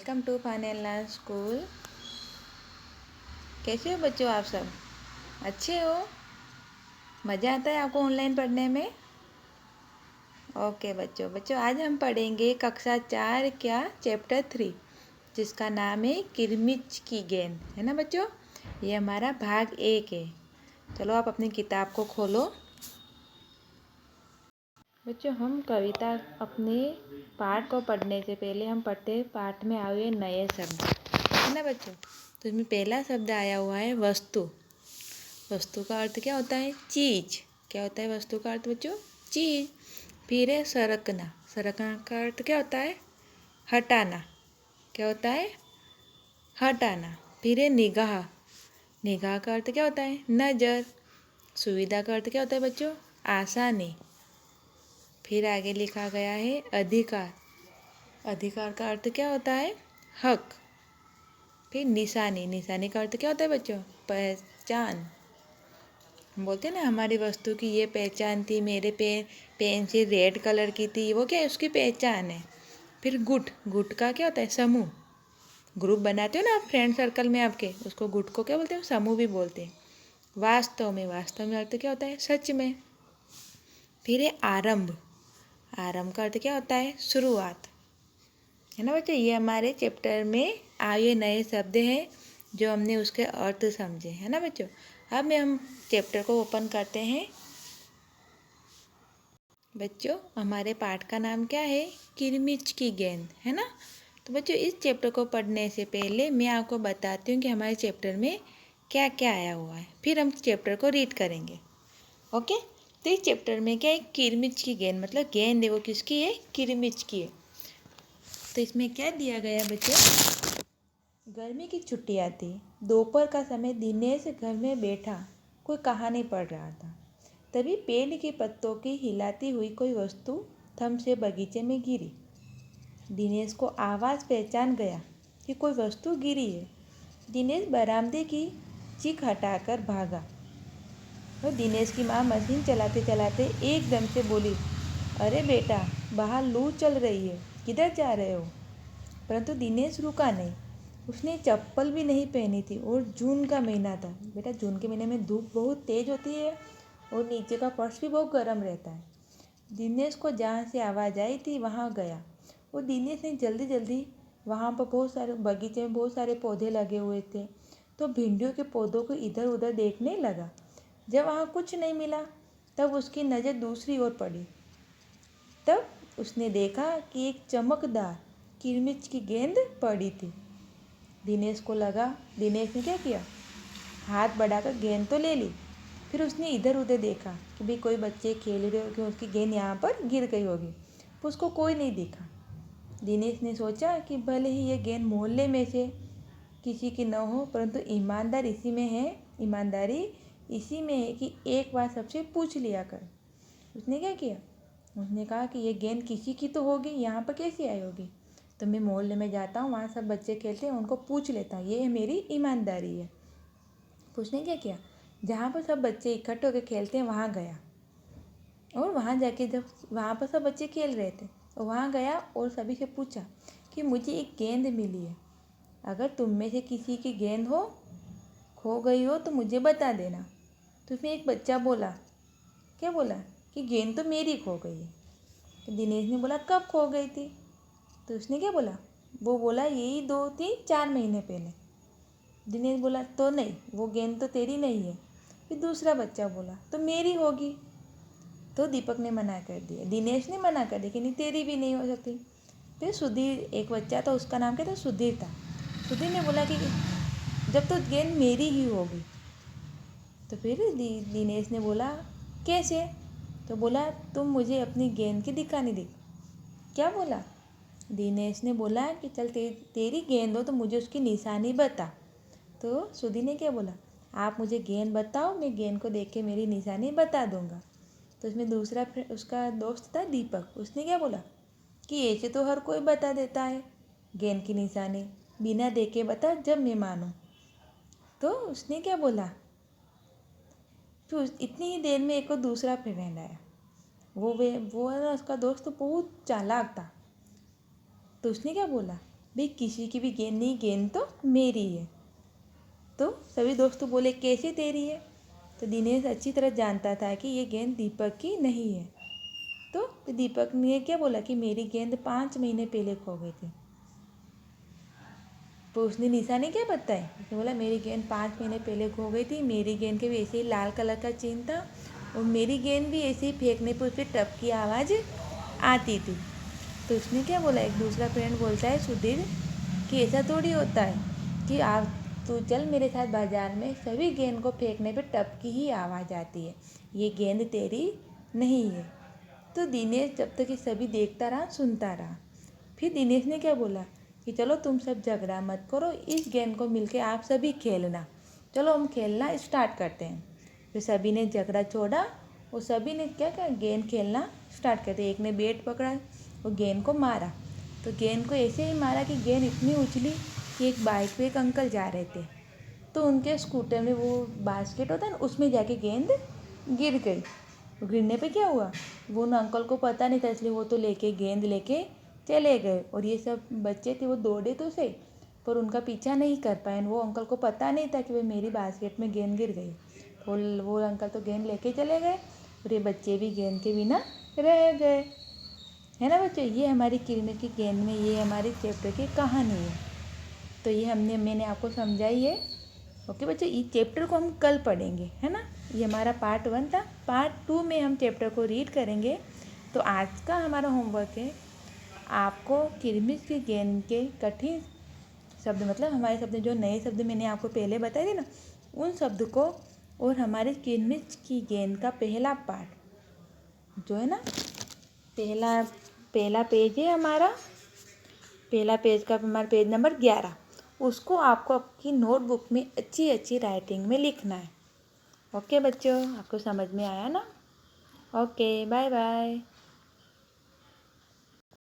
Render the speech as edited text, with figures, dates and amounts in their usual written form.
Welcome to fun and learn school. कैसे हो बच्चों आप सब? अच्छे हो? मज़ा आता है आपको ऑनलाइन पढ़ने में? ओके बच्चों आज हम पढ़ेंगे कक्षा 4 क्या चैप्टर 3, जिसका नाम है किरमिच की गेंद, है ना बच्चों। ये हमारा भाग 1 है। चलो आप अपनी किताब को खोलो। बच्चों हम कविता अपने पाठ को पढ़ने से पहले हम पढ़ते हैं पाठ में आए हुए नए शब्द, है ना बच्चों। तो इसमें पहला शब्द आया हुआ है वस्तु। वस्तु का अर्थ क्या होता है? चीज़। क्या होता है वस्तु का अर्थ बच्चों? चीज़। फिर है सरकना। सरकना का अर्थ क्या होता है? हटाना। क्या होता है? हटाना। फिर है निगाह। निगाह का अर्थ क्या होता है? नज़र। सुविधा का अर्थ क्या होता है बच्चों? आसानी। फिर आगे लिखा गया है अधिकार। अधिकार का अर्थ क्या होता है? हक। फिर निशानी। निशानी का अर्थ क्या होता है बच्चों? पहचान। हम बोलते हैं ना हमारी वस्तु की ये पहचान थी, मेरे पेंसिल रेड कलर की थी, वो क्या है? उसकी पहचान है। फिर गुट। गुट का क्या होता है? समूह। ग्रुप बनाते हो ना आप फ्रेंड सर्कल में आपके, उसको गुट को क्या बोलते हैं? समूह भी बोलते हैं। वास्तव में। वास्तव में अर्थ क्या होता है? सच में। फिर है आरंभ। आरंभ का अर्थ क्या होता है? शुरुआत, है ना बच्चों। ये हमारे चैप्टर में आए नए शब्द हैं जो हमने उसके अर्थ समझे, है ना बच्चों। अब में हम चैप्टर को ओपन करते हैं। बच्चों हमारे पाठ का नाम क्या है? किरमिच की गेंद, है ना। तो बच्चों इस चैप्टर को पढ़ने से पहले मैं आपको बताती हूँ कि हमारे चैप्टर में क्या क्या आया हुआ है, फिर हम चैप्टर को रीड करेंगे। ओके। तो इस चैप्टर में क्या है? किरमिच की गेंद, मतलब गेंद है वो किसकी है? किरमिच की है। तो इसमें क्या दिया गया बच्चों? गर्मी की छुट्टियाँ थी। दोपहर का समय दिनेश घर में बैठा कोई कहानी पढ़ रहा था। तभी पेड़ के पत्तों की हिलाती हुई कोई वस्तु थम से बगीचे में गिरी। दिनेश को आवाज़ पहचान गया कि कोई वस्तु गिरी है। दिनेश बरामदे की चीख हटाकर भागा और दिनेश की माँ मशीन चलाते चलाते एकदम से बोली, अरे बेटा, बाहर लू चल रही है, किधर जा रहे हो? परंतु दिनेश रुका नहीं। उसने चप्पल भी नहीं पहनी थी और जून का महीना था। बेटा जून के महीने में धूप बहुत तेज होती है और नीचे का फर्श भी बहुत गर्म रहता है। दिनेश को जहाँ से आवाज़ आई थी वहाँ गया और दिनेश ने जल्दी जल्दी, वहाँ पर बहुत सारे बगीचे में बहुत सारे पौधे लगे हुए थे, तो भिंडियों के पौधों को इधर उधर देखने लगा। जब वहाँ कुछ नहीं मिला तब उसकी नज़र दूसरी ओर पड़ी। तब उसने देखा कि एक चमकदार किरमिच की गेंद पड़ी थी। दिनेश को लगा, दिनेश ने क्या किया? हाथ बढ़ाकर गेंद तो ले ली। फिर उसने इधर उधर देखा कि भाई कोई बच्चे खेल रहे हो कि उसकी गेंद यहाँ पर गिर गई होगी, पर उसको कोई नहीं दिखा। दिनेश ने सोचा कि भले ही ये गेंद मोहल्ले में से किसी की न हो, परंतु ईमानदारी इसी में है कि एक बार सबसे पूछ लिया कर। उसने क्या किया? उसने कहा कि ये गेंद किसी की तो होगी, यहाँ पर कैसी आई होगी। तो मैं मोहल्ले में जाता हूँ, वहाँ सब बच्चे खेलते हैं, उनको पूछ लेता हूँ, ये मेरी ईमानदारी है। तो उसने क्या किया? जहाँ पर सब बच्चे इकट्ठे होकर खेलते हैं वहाँ गया और वहाँ जाके जब वहाँ पर सब बच्चे खेल रहे थे तो वहाँ गया और सभी से पूछा कि मुझे एक गेंद मिली है, अगर तुम में से किसी की गेंद हो, खो गई हो तो मुझे बता देना। तो उसमें एक बच्चा बोला, क्या बोला? कि गेंद तो मेरी खो गई है। तो दिनेश ने बोला, कब खो गई थी? तो उसने क्या बोला? वो बोला, यही 2-3-4 महीने पहले। दिनेश बोला, तो नहीं, वो गेंद तो तेरी नहीं है। फिर दूसरा बच्चा बोला, तो मेरी होगी। तो दीपक ने मना कर दिया, दिनेश ने मना कर दिया कि नहीं, तेरी भी नहीं हो सकती। फिर सुधीर, एक बच्चा था, उसका नाम क्या था? सुधीर था। सुधीर ने बोला कि जब तो गेंद मेरी ही होगी। तो फिर दिनेश ने बोला, कैसे? तो बोला, तुम मुझे अपनी गेंद की दिखानी दी। क्या बोला? दिनेश ने बोला कि चल तेरी गेंद हो तो मुझे उसकी निशानी बता। तो सुधीर ने क्या बोला? आप मुझे गेंद बताओ, मैं गेंद को देख के मेरी निशानी बता दूंगा। तो उसमें दूसरा उसका दोस्त था दीपक, उसने क्या बोला कि ऐसे तो हर कोई बता देता है गेंद की निशानी, बिना देखे बता जब मैं मानूं। तो उसने क्या बोला? तो इतनी ही देर में एक और दूसरा फ्रेंड आया। वो ना उसका दोस्त तो बहुत चालाक था। तो उसने क्या बोला भाई किसी की भी गेंद नहीं, गेंद तो मेरी है। तो सभी दोस्त बोले कैसे तेरी है? तो दिनेश अच्छी तरह जानता था कि ये गेंद दीपक की नहीं है। तो दीपक ने क्या बोला कि मेरी गेंद 5 महीने पहले खो गई थी। तो उसने निशा ने क्या बताया, उसने बोला मेरी गेंद 5 महीने पहले खो गई थी, मेरी गेंद के भी ऐसे ही लाल कलर का चिन्ह था और मेरी गेंद भी ऐसे ही फेंकने पर उस पर टप की आवाज़ आती थी। तो उसने क्या बोला, एक दूसरा फ्रेंड बोलता है सुधीर कि ऐसा थोड़ी होता है कि आप तू चल मेरे साथ बाजार में, सभी गेंद को फेंकने पे टप की ही आवाज़ आती है, ये गेंद तेरी नहीं है। तो दिनेश जब तक ये सभी देखता रहा, सुनता रहा। फिर दिनेश ने क्या बोला कि चलो तुम सब झगड़ा मत करो, इस गेंद को मिलके आप सभी खेलना, चलो हम खेलना स्टार्ट करते हैं। फिर सभी ने झगड़ा छोड़ा और सभी ने क्या किया, गेंद खेलना स्टार्ट कर दिया। एक ने बैट पकड़ा और गेंद को मारा, तो गेंद को ऐसे ही मारा कि गेंद इतनी उछली कि एक बाइक पे एक अंकल जा रहे थे, तो उनके स्कूटर में वो बास्केट होता है ना, उसमें जाके गेंद गिर गई। गिरने पे क्या हुआ, वो उन अंकल को पता नहीं था, इसलिए वो तो लेके गेंद लेके चले गए और ये सब बच्चे थे वो दौड़े तो से, पर उनका पीछा नहीं कर पाए। वो अंकल को पता नहीं था कि भाई मेरी बास्केट में गेंद गिर गई। तो वो अंकल तो गेंद लेके चले गए और ये बच्चे भी गेंद के बिना रह गए, है ना बच्चों। ये हमारी किरमिट की गेंद में ये हमारी चैप्टर की कहानी है। तो ये मैंने आपको समझाई है। ओके बच्चों, इस चैप्टर को हम कल पढ़ेंगे, है ना। ये हमारा पार्ट 1 था। पार्ट 2 में हम चैप्टर को रीड करेंगे। तो आज का हमारा होमवर्क है, आपको किरमिट की गेंद के कठिन शब्द, मतलब हमारे शब्द जो नए शब्द मैंने आपको पहले बताए थे ना, उन शब्द को और हमारे किरमिट की गेंद का पहला पार्ट जो है ना, पहला पेज है हमारा, पहला पेज का हमारा पेज नंबर 11, उसको आपको आपकी नोटबुक में अच्छी अच्छी राइटिंग में लिखना है। ओके बच्चों, आपको समझ में आया ना। Okay, bye bye.